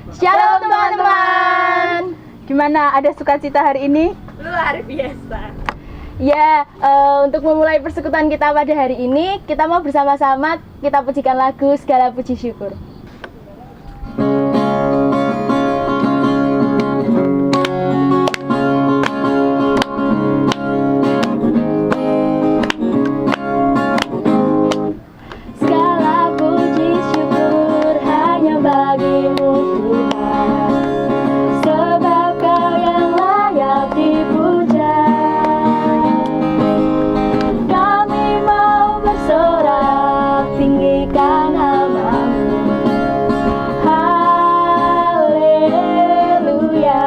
Shalom teman-teman. Gimana, ada sukacita hari ini? Luar biasa. Ya, untuk memulai persekutuan kita pada hari ini, kita mau bersama-sama kita pujikan lagu Segala Puji Syukur. Segala puji syukur hanya bagimu Tuhan, sebab Kau yang layak dipuja. Kami mau bersorak tinggikan nama-Mu. Haleluya.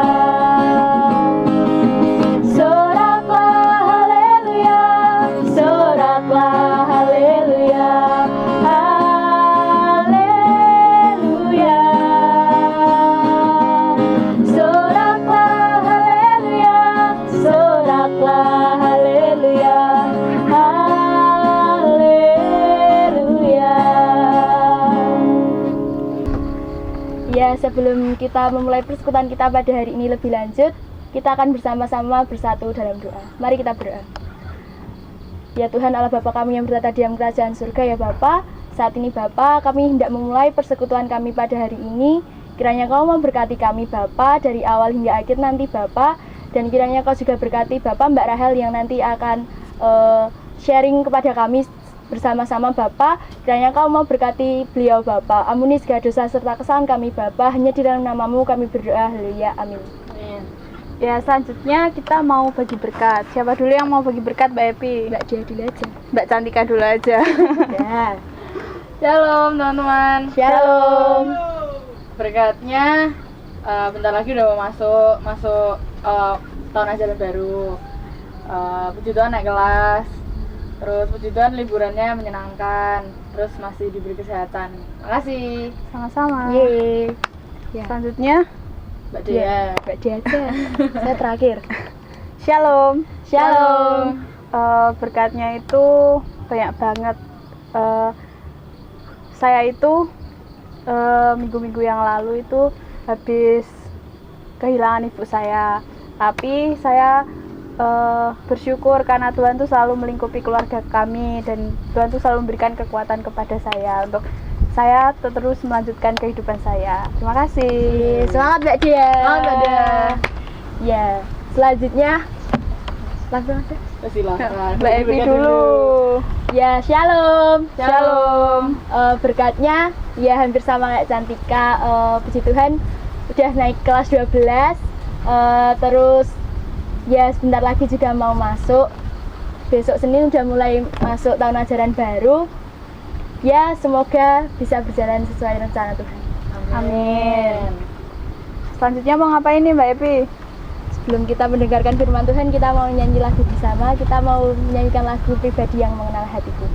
Soraklah haleluya, soraklah haleluya. Haleluya. Soraklah haleluya, soraklah haleluya. Haleluya. Ya, sebelum kita memulai persekutuan kita pada hari ini lebih lanjut, kita akan bersama-sama bersatu dalam doa. Mari kita berdoa. Ya Tuhan Allah Bapa kami yang bertata di dalam kerajaan surga, ya Bapa, saat ini Bapa, kami hendak memulai persekutuan kami pada hari ini. Kiranya Kau memberkati kami Bapa dari awal hingga akhir nanti Bapa, dan kiranya Kau juga berkati Bapa Mbak Rahel yang nanti akan sharing kepada kami bersama-sama Bapa. Kiranya Kau mau berkati beliau Bapa. Ampuni segala dosa serta kesalahan kami Bapa. Hanya di dalam nama-Mu kami berdoa. Haleluya. Amin. Ya, selanjutnya kita mau bagi berkat. Siapa dulu yang mau bagi berkat, Mbak Epi? Mbak Dia dulu aja. Mbak Cantika dulu aja. Ya. Shalom teman-teman. Shalom. Berkatnya bentar lagi udah mau masuk tahun ajaran baru. Puji Tuhan naik kelas. Terus puji Tuhan liburannya menyenangkan. Terus masih diberi kesehatan. Makasih. Sama-sama. Yeay. Ya. Selanjutnya, Mbak Dea. Mbak Dia aja. Saya terakhir. Shalom. Shalom. Berkatnya itu banyak banget. Saya itu minggu-minggu yang lalu itu habis kehilangan ibu saya. Tapi saya bersyukur karena Tuhan tuh selalu melingkupi keluarga kami, dan Tuhan tuh selalu memberikan kekuatan kepada saya untuk saya terus melanjutkan kehidupan saya. Terima kasih. Semangat Mbak Dia. Semangat, Mbak Dia. Ya, selanjutnya langsung aja. Silakan. Mbak Epi dulu. Ya, shalom. Shalom. Berkatnya ya hampir sama kayak Cantika. Puji Tuhan udah naik kelas 12. Terus ya sebentar lagi juga mau masuk. Besok Senin udah mulai masuk tahun ajaran baru. Ya, semoga bisa berjalan sesuai rencana Tuhan. Amin. Selanjutnya mau ngapain nih Mbak Epi? Sebelum kita mendengarkan firman Tuhan, kita mau nyanyi lagu bersama. Kita mau menyanyikan lagu pribadi yang mengenal hatiku.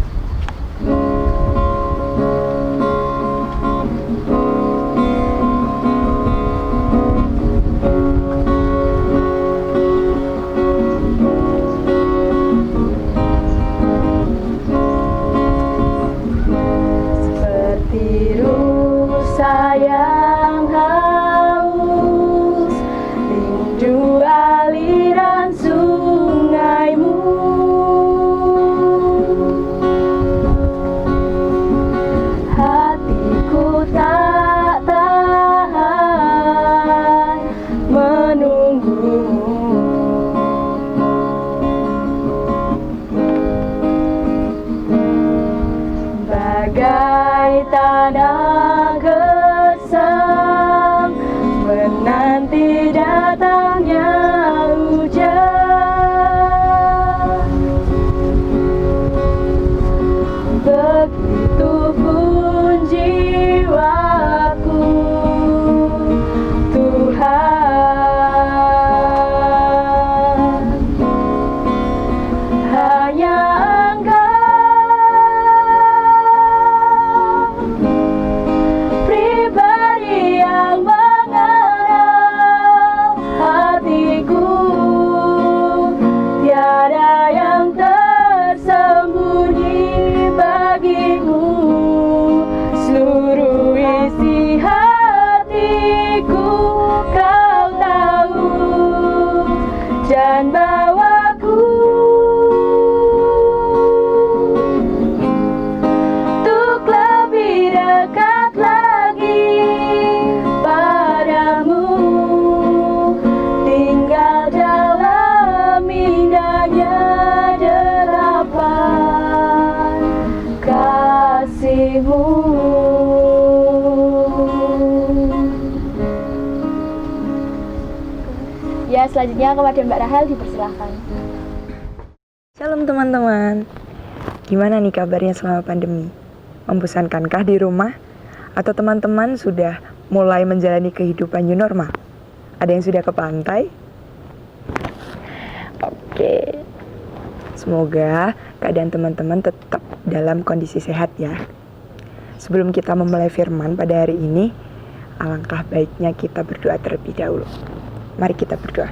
Seperti rusa yang haus, rindu aliran sungaimu. Ya, selanjutnya kepada Mbak Rahel dipersilahkan. Shalom teman-teman. Gimana nih kabarnya selama pandemi? Membosankankah di rumah? Atau teman-teman sudah mulai menjalani kehidupan new normal? Ada yang sudah ke pantai? Oke. Semoga keadaan teman-teman tetap dalam kondisi sehat ya. Sebelum kita memulai firman pada hari ini, alangkah baiknya kita berdoa terlebih dahulu. Mari kita berdoa.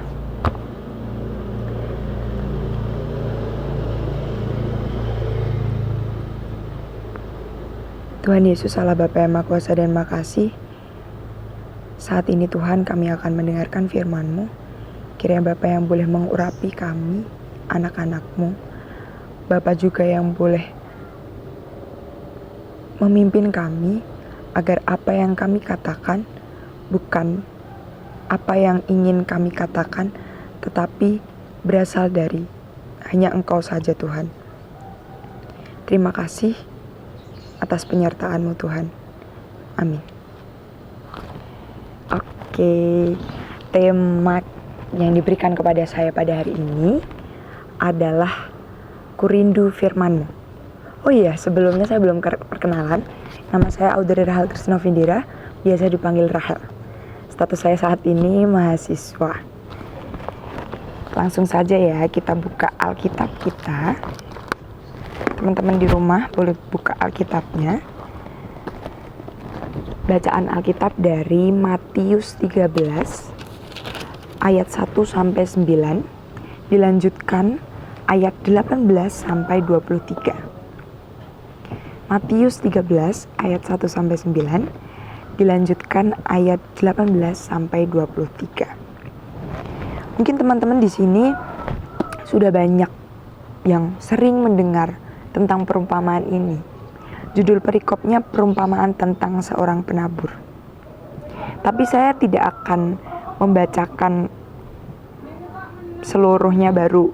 Tuhan Yesus Allah Bapa yang Maha Kuasa dan Makasih, saat ini Tuhan kami akan mendengarkan firman-Mu. Kiranya Bapa yang boleh mengurapi kami, anak-anak-Mu. Bapa juga yang boleh memimpin kami, agar apa yang kami katakan bukan apa yang ingin kami katakan, tetapi berasal dari hanya Engkau saja Tuhan. Terima kasih atas penyertaan-Mu Tuhan. Amin. Oke, tema yang diberikan kepada saya pada hari ini adalah Ku Rindu Firman-Mu. Oh iya, sebelumnya saya belum perkenalan. Nama saya Audrey Rahel Krisnovindira, biasa dipanggil Rahel. Status saya saat ini mahasiswa. Langsung saja ya, kita buka Alkitab kita. Teman-teman di rumah boleh buka Alkitabnya. Bacaan Alkitab dari Matius 13 ayat 1 sampai 9, dilanjutkan ayat 18 sampai 23. Matius 13 ayat 1 sampai 9, dilanjutkan ayat 18 sampai 23. Mungkin teman-teman di sini sudah banyak yang sering mendengar tentang perumpamaan ini. Judul perikopnya perumpamaan tentang seorang penabur. Tapi saya tidak akan membacakan seluruhnya baru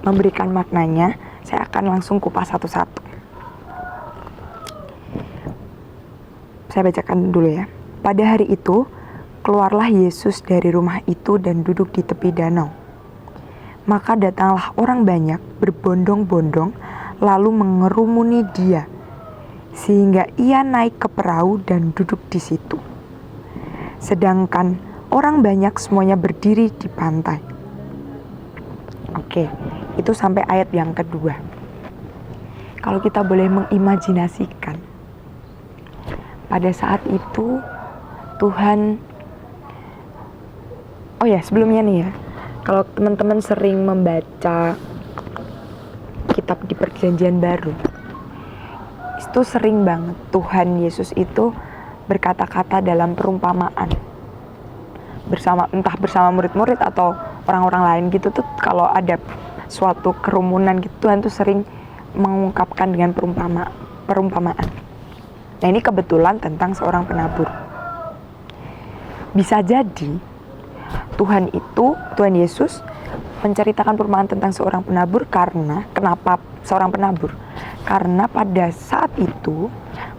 memberikan maknanya. Saya akan langsung kupas satu-satu. Saya bacakan dulu ya. Pada hari itu, keluarlah Yesus dari rumah itu dan duduk di tepi danau. Maka datanglah orang banyak berbondong-bondong lalu mengerumuni dia, sehingga ia naik ke perahu dan duduk di situ. Sedangkan orang banyak semuanya berdiri di pantai. Oke, itu sampai ayat yang kedua. Kalau kita boleh mengimajinasikan, pada saat itu Tuhan, oh ya sebelumnya nih ya, kalau teman-teman sering membaca kitab di Perjanjian Baru, itu sering banget Tuhan Yesus itu berkata-kata dalam perumpamaan entah bersama murid-murid atau orang-orang lain gitu tuh. Kalau ada suatu kerumunan gitu, Tuhan tuh sering mengungkapkan dengan perumpamaan. Nah, ini kebetulan tentang seorang penabur. Bisa jadi Tuhan Yesus menceritakan perumpamaan tentang seorang penabur karena, kenapa seorang penabur? Karena pada saat itu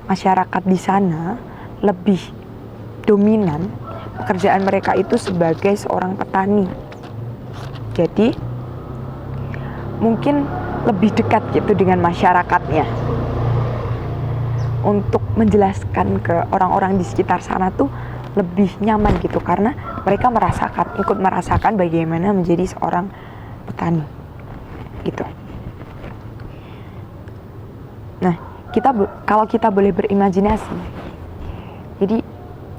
masyarakat di sana lebih dominan, pekerjaan mereka itu sebagai seorang petani. Jadi mungkin lebih dekat gitu dengan masyarakatnya. Untuk menjelaskan ke orang-orang di sekitar sana tuh lebih nyaman gitu, karena mereka ikut merasakan bagaimana menjadi seorang petani gitu. Nah, kalau kita boleh berimajinasi, jadi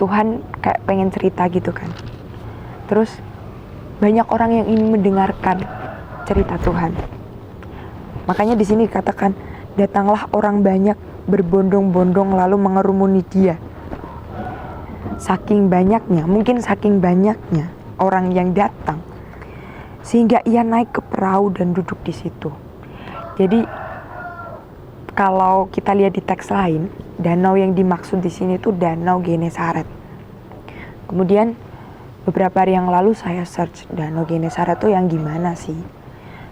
Tuhan kayak pengen cerita gitu kan. Terus banyak orang yang ingin mendengarkan cerita Tuhan. Makanya di sini dikatakan, datanglah orang banyak berbondong-bondong lalu mengerumuni dia. Saking banyaknya orang yang datang, sehingga ia naik ke perahu dan duduk di situ. Jadi kalau kita lihat di teks lain, danau yang dimaksud di sini itu Danau Genesaret. Kemudian beberapa hari yang lalu saya search Danau Genesaret itu yang gimana sih?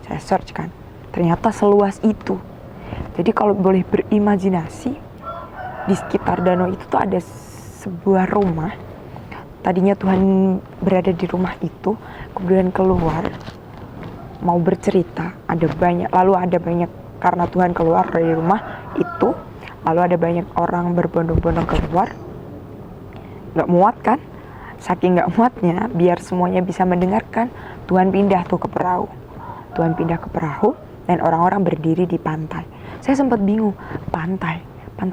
Saya search kan, ternyata seluas itu. Jadi kalau boleh berimajinasi, di sekitar danau itu tuh ada sebuah rumah tadinya Tuhan berada di rumah itu, kemudian keluar mau bercerita, lalu ada banyak karena Tuhan keluar dari rumah itu, lalu ada banyak orang berbondong-bondong keluar, nggak muat kan? Saking nggak muatnya, biar semuanya bisa mendengarkan, Tuhan pindah tuh ke perahu. Tuhan pindah ke perahu dan orang-orang berdiri di pantai. Saya sempat bingung, pantai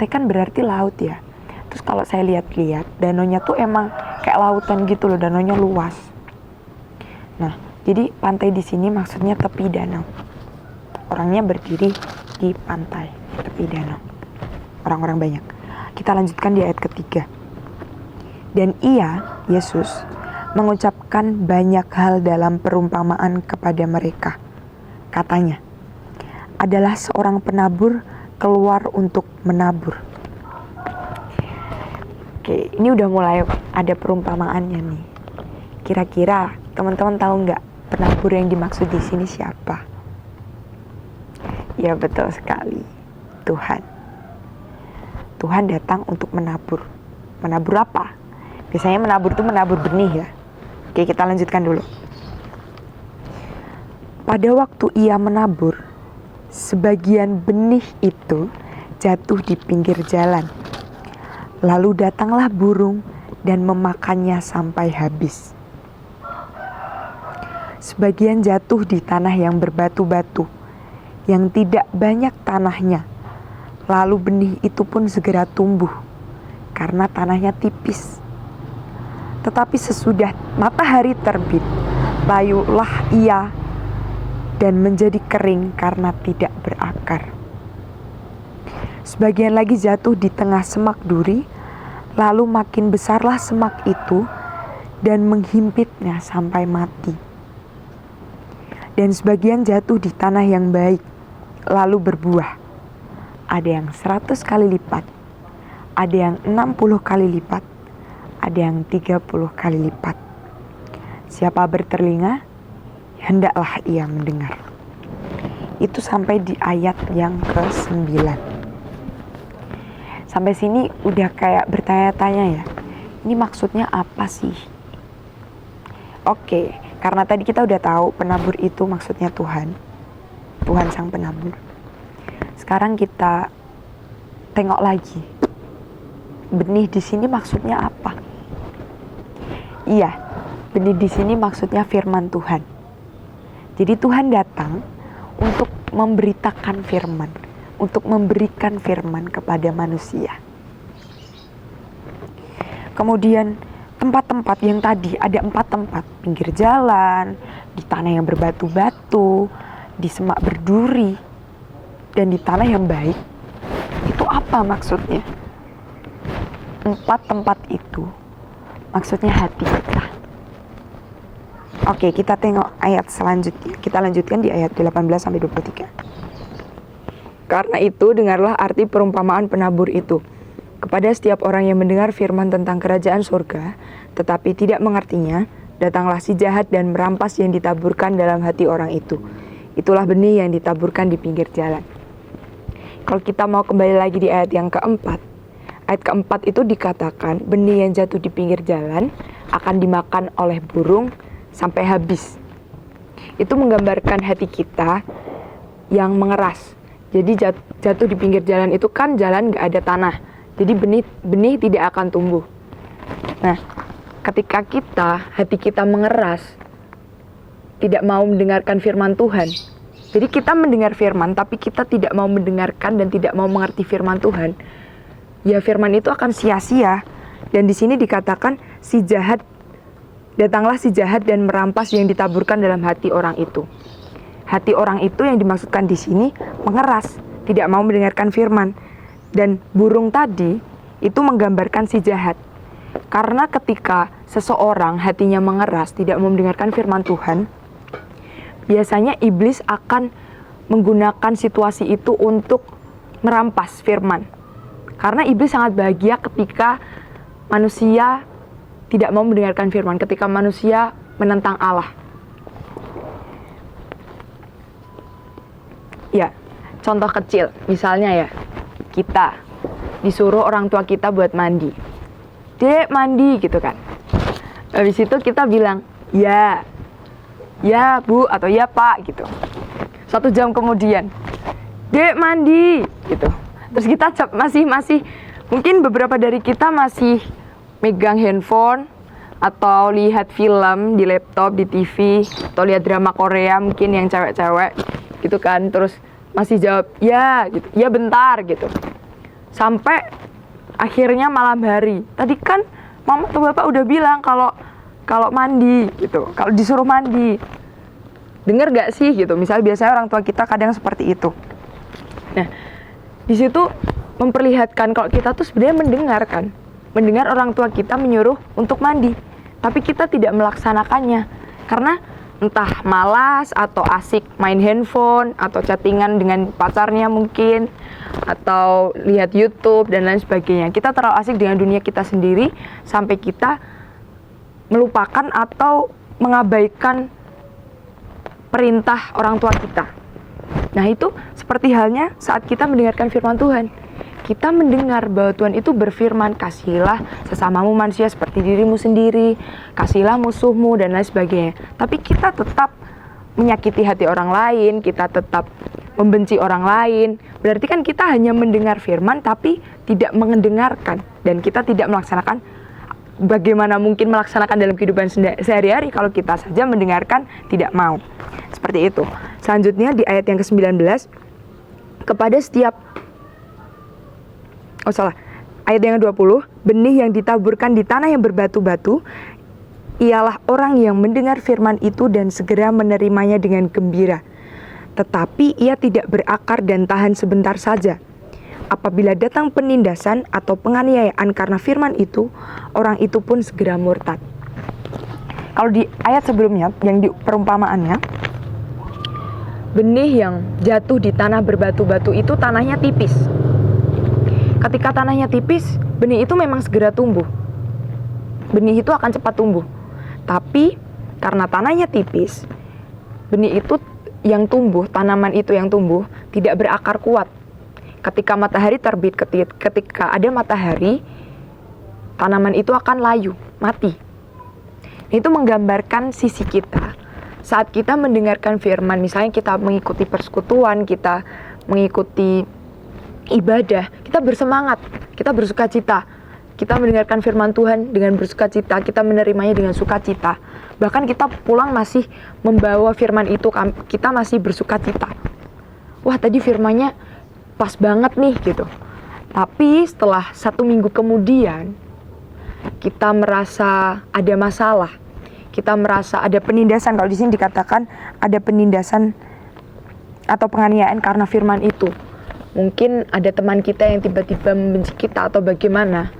kan berarti laut ya. Terus kalau saya lihat-lihat, danaunya tuh emang kayak lautan gitu loh, danaunya luas. Nah, jadi pantai di sini maksudnya tepi danau. Orangnya berdiri di pantai, tepi danau. Orang-orang banyak. Kita lanjutkan di ayat ketiga. Dan ia, Yesus, mengucapkan banyak hal dalam perumpamaan kepada mereka. Katanya, adalah seorang penabur keluar untuk menabur. Oke, ini udah mulai ada perumpamaannya nih. Kira-kira teman-teman tahu nggak penabur yang dimaksud di sini siapa? Ya betul sekali, Tuhan. Tuhan datang untuk menabur. Menabur apa? Biasanya menabur itu menabur benih ya. Oke, kita lanjutkan dulu. Pada waktu ia menabur, sebagian benih itu jatuh di pinggir jalan. Lalu datanglah burung dan memakannya sampai habis. Sebagian jatuh di tanah yang berbatu-batu, yang tidak banyak tanahnya. Lalu benih itu pun segera tumbuh, karena tanahnya tipis. Tetapi sesudah matahari terbit, layulah ia dan menjadi kering karena tidak berakar. Sebagian lagi jatuh di tengah semak duri, lalu makin besarlah semak itu dan menghimpitnya sampai mati. Dan sebagian jatuh di tanah yang baik, lalu berbuah. Ada yang 100 kali lipat, ada yang 60 kali lipat, ada yang 30 kali lipat. Siapa bertelinga, hendaklah ia mendengar. Itu sampai di ayat yang ke-9. Sampai sini udah kayak bertanya-tanya ya. Ini maksudnya apa sih? Oke, karena tadi kita udah tahu penabur itu maksudnya Tuhan. Tuhan sang penabur. Sekarang kita tengok lagi. Benih di sini maksudnya apa? Iya, benih di sini maksudnya firman Tuhan. Jadi Tuhan datang untuk memberitakan firman, untuk memberikan firman kepada manusia. Kemudian tempat-tempat yang tadi, ada 4 tempat, pinggir jalan, di tanah yang berbatu-batu, di semak berduri, dan di tanah yang baik. Itu apa maksudnya? 4 tempat itu maksudnya hati kita. Oke, kita tengok ayat selanjutnya. Kita lanjutkan di ayat 18-23. Karena itu, dengarlah arti perumpamaan penabur itu. Kepada setiap orang yang mendengar firman tentang kerajaan surga, tetapi tidak mengertinya, datanglah si jahat dan merampas yang ditaburkan dalam hati orang itu. Itulah benih yang ditaburkan di pinggir jalan. Kalau kita mau kembali lagi di ayat yang keempat, ayat keempat itu dikatakan benih yang jatuh di pinggir jalan akan dimakan oleh burung sampai habis. Itu menggambarkan hati kita yang mengeras. Jadi jatuh di pinggir jalan itu kan jalan gak ada tanah. Jadi benih tidak akan tumbuh. Nah, ketika hati kita mengeras, tidak mau mendengarkan firman Tuhan. Jadi kita mendengar firman, tapi kita tidak mau mendengarkan dan tidak mau mengerti firman Tuhan. Ya firman itu akan sia-sia. Dan di sini dikatakan datanglah si jahat dan merampas yang ditaburkan dalam hati orang itu. Hati orang itu yang dimaksudkan di sini mengeras, tidak mau mendengarkan firman. Dan burung tadi itu menggambarkan si jahat. Karena ketika seseorang hatinya mengeras, tidak mau mendengarkan firman Tuhan, biasanya iblis akan menggunakan situasi itu untuk merampas firman. Karena iblis sangat bahagia ketika manusia tidak mau mendengarkan firman, ketika manusia menentang Allah. Ya, contoh kecil, misalnya ya, kita disuruh orang tua kita buat mandi. Dek, mandi gitu kan. Habis itu kita bilang, ya bu atau ya pak gitu. 1 jam kemudian, dek mandi gitu. Terus kita masih mungkin beberapa dari kita masih megang handphone atau lihat film di laptop, di TV, atau lihat drama Korea mungkin yang cewek-cewek gitu kan. Terus masih jawab ya gitu, ya bentar gitu. Sampai akhirnya malam hari. Tadi kan mama atau bapak udah bilang kalau mandi gitu, kalau disuruh mandi. Dengar gak sih gitu? Misalnya biasanya orang tua kita kadang seperti itu. Nah, di situ memperlihatkan kalau kita tuh sebenarnya mendengar orang tua kita menyuruh untuk mandi, tapi kita tidak melaksanakannya karena entah malas atau asik main handphone atau chattingan dengan pacarnya mungkin, atau lihat YouTube dan lain sebagainya. Kita terlalu asik dengan dunia kita sendiri sampai kita melupakan atau mengabaikan perintah orang tua kita. Nah, itu seperti halnya saat kita mendengarkan firman Tuhan. Kita mendengar bahwa Tuhan itu berfirman, kasihilah sesamamu manusia seperti dirimu sendiri, kasihilah musuhmu dan lain sebagainya. Tapi kita tetap menyakiti hati orang lain, kita tetap membenci orang lain. Berarti kan kita hanya mendengar firman tapi tidak mendengarkan, dan kita tidak melaksanakan. Bagaimana mungkin melaksanakan dalam kehidupan sehari-hari kalau kita saja mendengarkan tidak mau. Seperti itu. Selanjutnya di ayat yang ke-19, ayat yang ke-20, benih yang ditaburkan di tanah yang berbatu-batu ialah orang yang mendengar firman itu dan segera menerimanya dengan gembira. Tetapi ia tidak berakar dan tahan sebentar saja. Apabila datang penindasan atau penganiayaan karena firman itu, orang itu pun segera murtad. Kalau di ayat sebelumnya, yang di perumpamaannya, benih yang jatuh di tanah berbatu-batu itu tanahnya tipis. Ketika tanahnya tipis, benih itu memang segera tumbuh. Benih itu akan cepat tumbuh. Tapi karena tanahnya tipis, benih itu yang tumbuh, tanaman itu yang tumbuh, tidak berakar kuat. Ketika matahari terbit, ketika ada matahari, tanaman itu akan layu, mati. Itu menggambarkan sisi kita. Saat kita mendengarkan firman, misalnya kita mengikuti persekutuan, kita mengikuti ibadah, kita bersemangat, kita bersukacita. Kita mendengarkan firman Tuhan dengan bersukacita, kita menerimanya dengan sukacita. Bahkan kita pulang masih membawa firman itu, kita masih bersukacita. Wah, tadi firmannya pas banget nih gitu. Tapi setelah 1 minggu kemudian, kita merasa ada masalah, kita merasa ada penindasan. Kalau di sini dikatakan ada penindasan atau penganiayaan karena firman itu. Mungkin ada teman kita yang tiba-tiba membenci kita atau bagaimana,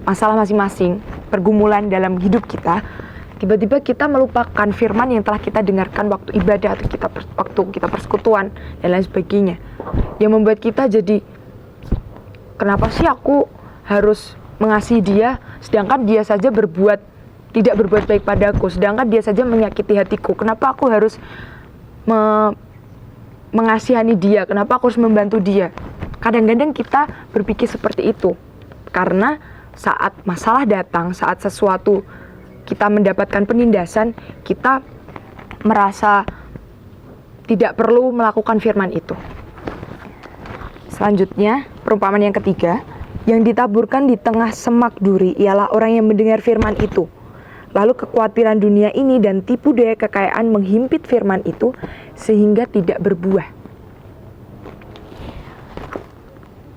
masalah masing-masing, pergumulan dalam hidup kita. Tiba-tiba kita melupakan firman yang telah kita dengarkan waktu ibadah atau waktu kita persekutuan dan lain sebagainya. Yang membuat kita jadi, kenapa sih aku harus mengasihi dia, sedangkan dia saja tidak berbuat baik padaku, sedangkan dia saja menyakiti hatiku. Kenapa aku harus mengasihani dia, kenapa aku harus membantu dia? Kadang-kadang kita berpikir seperti itu, karena saat masalah datang, saat sesuatu kita mendapatkan penindasan, kita merasa tidak perlu melakukan firman itu. Selanjutnya, perumpamaan yang ketiga, yang ditaburkan di tengah semak duri ialah orang yang mendengar firman itu. Lalu kekhawatiran dunia ini dan tipu daya kekayaan menghimpit firman itu sehingga tidak berbuah.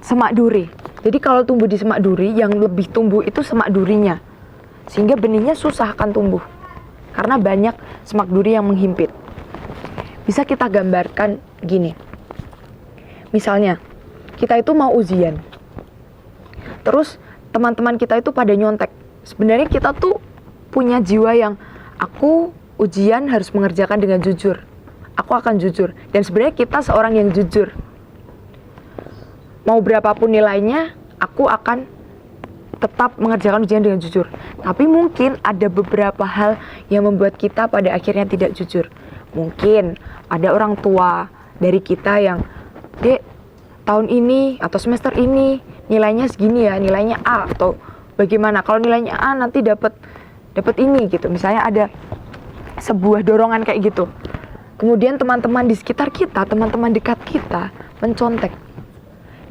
Semak duri. Jadi kalau tumbuh di semak duri, yang lebih tumbuh itu semak durinya. Sehingga benihnya susah akan tumbuh. Karena banyak semak duri yang menghimpit. Bisa kita gambarkan gini. Misalnya, kita itu mau ujian. Terus teman-teman kita itu pada nyontek. Sebenarnya kita tuh punya jiwa yang, aku ujian harus mengerjakan dengan jujur. Aku akan jujur. Dan sebenarnya kita seorang yang jujur. Mau berapapun nilainya, aku akan tetap mengerjakan ujian dengan jujur. Tapi mungkin ada beberapa hal yang membuat kita pada akhirnya tidak jujur. Mungkin ada orang tua dari kita yang, Dek, tahun ini atau semester ini nilainya segini ya, nilainya A, atau bagaimana? Kalau nilainya A nanti dapat dapat ini gitu. Misalnya ada sebuah dorongan kayak gitu. Kemudian teman-teman di sekitar kita, teman-teman dekat kita mencontek.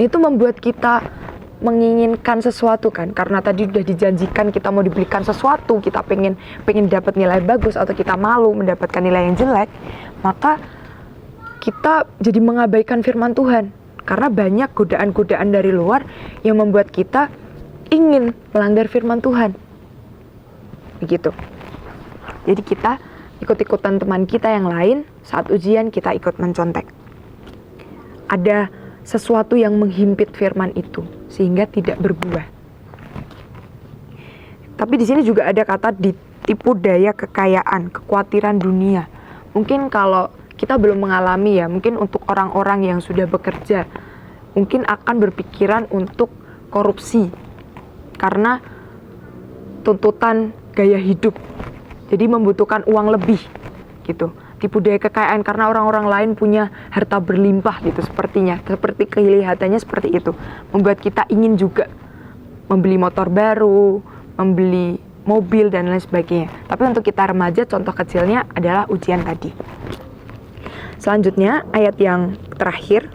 Itu membuat kita menginginkan sesuatu kan, karena tadi udah dijanjikan kita mau dibelikan sesuatu, kita pengen dapat nilai bagus atau kita malu mendapatkan nilai yang jelek, maka kita jadi mengabaikan firman Tuhan karena banyak godaan-godaan dari luar yang membuat kita ingin melanggar firman Tuhan. Begitu. Jadi kita ikut-ikutan teman kita yang lain, saat ujian kita ikut mencontek. Ada sesuatu yang menghimpit firman itu sehingga tidak berbuah. Tapi di sini juga ada kata ditipu daya kekayaan, kekhawatiran dunia. Mungkin kalau kita belum mengalami ya, mungkin untuk orang-orang yang sudah bekerja, mungkin akan berpikiran untuk korupsi karena tuntutan gaya hidup. Jadi membutuhkan uang lebih gitu. Tipu daya kekayaan karena orang-orang lain punya harta berlimpah gitu sepertinya. Seperti kelihatannya seperti itu. Membuat kita ingin juga membeli motor baru, membeli mobil dan lain sebagainya. Tapi untuk kita remaja, contoh kecilnya adalah ujian tadi. Selanjutnya ayat yang terakhir,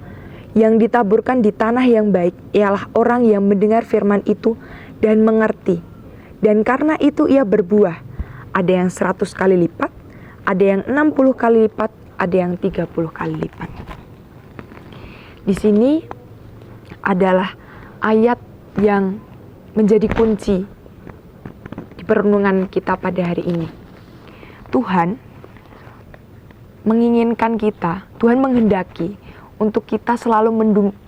yang ditaburkan di tanah yang baik ialah orang yang mendengar firman itu dan mengerti. Dan karena itu ia berbuah. Ada yang 100 kali lipat, ada yang 60 kali lipat, ada yang 30 kali lipat. Di sini adalah ayat yang menjadi kunci di perenungan kita pada hari ini. Tuhan menginginkan kita, Tuhan menghendaki untuk kita selalu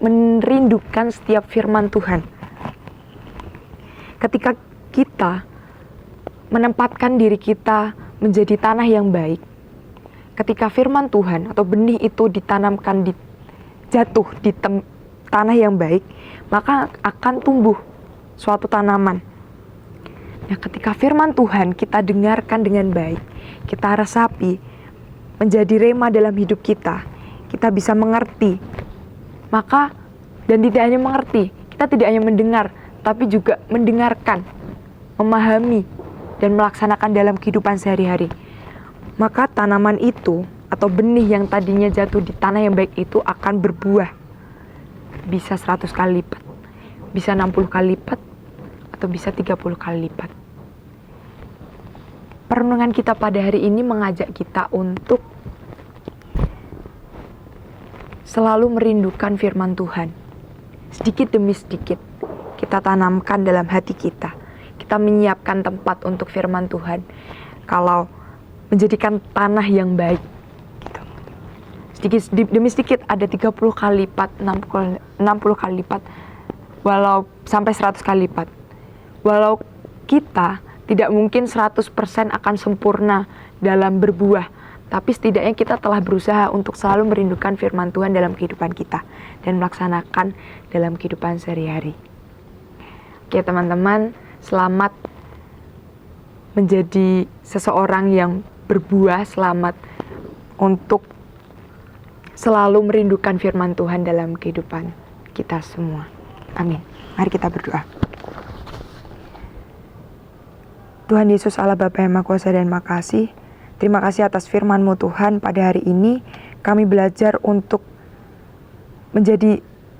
merindukan setiap firman Tuhan. Ketika kita menempatkan diri kita menjadi tanah yang baik, ketika firman Tuhan atau benih itu ditanamkan jatuh di tanah yang baik, maka akan tumbuh suatu tanaman. Nah, ketika firman Tuhan kita dengarkan dengan baik, kita resapi, menjadi rema dalam hidup kita, kita bisa mengerti. Maka, dan tidak hanya mengerti, kita tidak hanya mendengar, tapi juga mendengarkan, memahami, dan melaksanakan dalam kehidupan sehari-hari. Maka tanaman itu atau benih yang tadinya jatuh di tanah yang baik itu akan berbuah. Bisa 100 kali lipat, bisa 60 kali lipat, atau bisa 30 kali lipat. Perenungan kita pada hari ini mengajak kita untuk selalu merindukan firman Tuhan. Sedikit demi sedikit kita tanamkan dalam hati kita. Kita menyiapkan tempat untuk firman Tuhan. Kalau menjadikan tanah yang baik gitu. Sedikit demi sedikit ada 30 kali lipat, 60 kali lipat, walau sampai 100 kali lipat. Walau kita tidak mungkin 100% akan sempurna dalam berbuah, tapi setidaknya kita telah berusaha untuk selalu merindukan firman Tuhan dalam kehidupan kita dan melaksanakan dalam kehidupan sehari-hari. Oke teman-teman, selamat menjadi seseorang yang berbuah, selamat untuk selalu merindukan firman Tuhan dalam kehidupan kita semua. Amin. Mari kita berdoa. Tuhan Yesus Allah Bapa yang Maha Kuasa dan makasih. Terima kasih atas firman-Mu Tuhan. Pada hari ini kami belajar untuk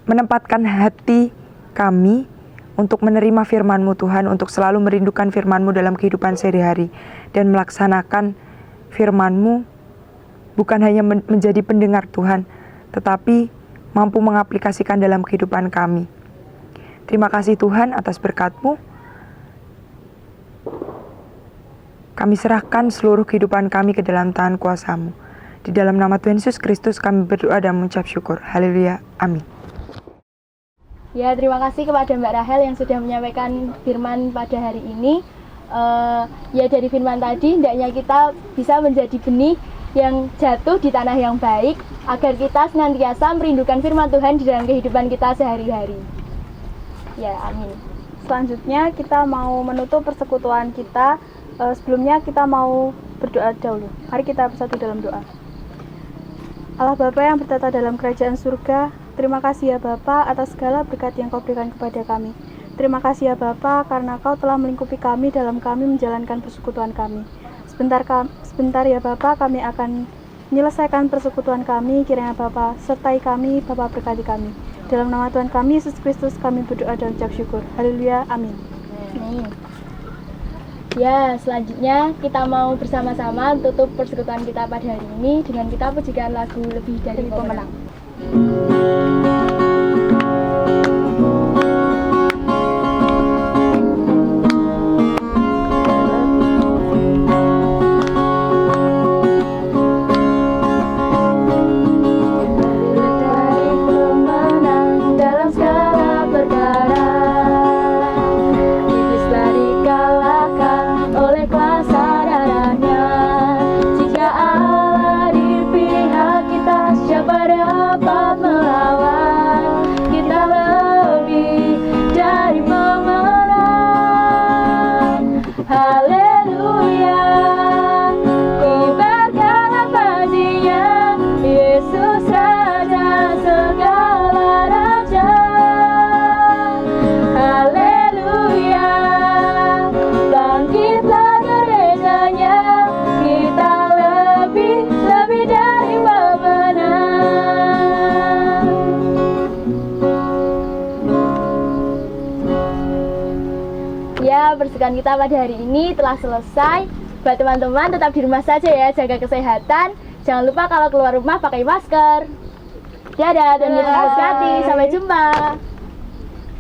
menempatkan hati kami untuk menerima firman-Mu Tuhan, untuk selalu merindukan firman-Mu dalam kehidupan sehari-hari dan melaksanakan firman-Mu bukan hanya menjadi pendengar Tuhan, tetapi mampu mengaplikasikan dalam kehidupan kami. Terima kasih Tuhan atas berkat-Mu. Kami serahkan seluruh kehidupan kami ke dalam tangan kuasa-Mu. Di dalam nama Tuhan Yesus Kristus kami berdoa dan mengucap syukur. Haleluya. Amin. Ya, terima kasih kepada Mbak Rahel yang sudah menyampaikan firman pada hari ini. Ya, dari firman tadi, hendaknya kita bisa menjadi benih yang jatuh di tanah yang baik, agar kita senantiasa merindukan firman Tuhan di dalam kehidupan kita sehari-hari. Ya, amin. Selanjutnya kita mau menutup persekutuan kita. Sebelumnya kita mau berdoa dahulu. Mari kita bersatu dalam doa. Allah Bapa yang bertata dalam kerajaan surga, terima kasih ya Bapa atas segala berkat yang Kau berikan kepada kami. Terima kasih ya Bapa, karena Kau telah melingkupi kami dalam kami menjalankan persekutuan kami. Sebentar ya Bapa, kami akan menyelesaikan persekutuan kami. Kiranya Bapa sertai kami, Bapa berkati kami. Dalam nama Tuhan kami, Yesus Kristus, kami berdoa dan ucap syukur. Haleluya, amin. Amin. Ya, selanjutnya kita mau bersama-sama tutup persekutuan kita pada hari ini dengan kita pujikan lagu Lebih dari Pemenang. Persekutuan kita pada hari ini telah selesai. Buat teman-teman tetap di rumah saja ya, jaga kesehatan. Jangan lupa kalau keluar rumah pakai masker. Dadah, dan berhati-hati. Sampai jumpa.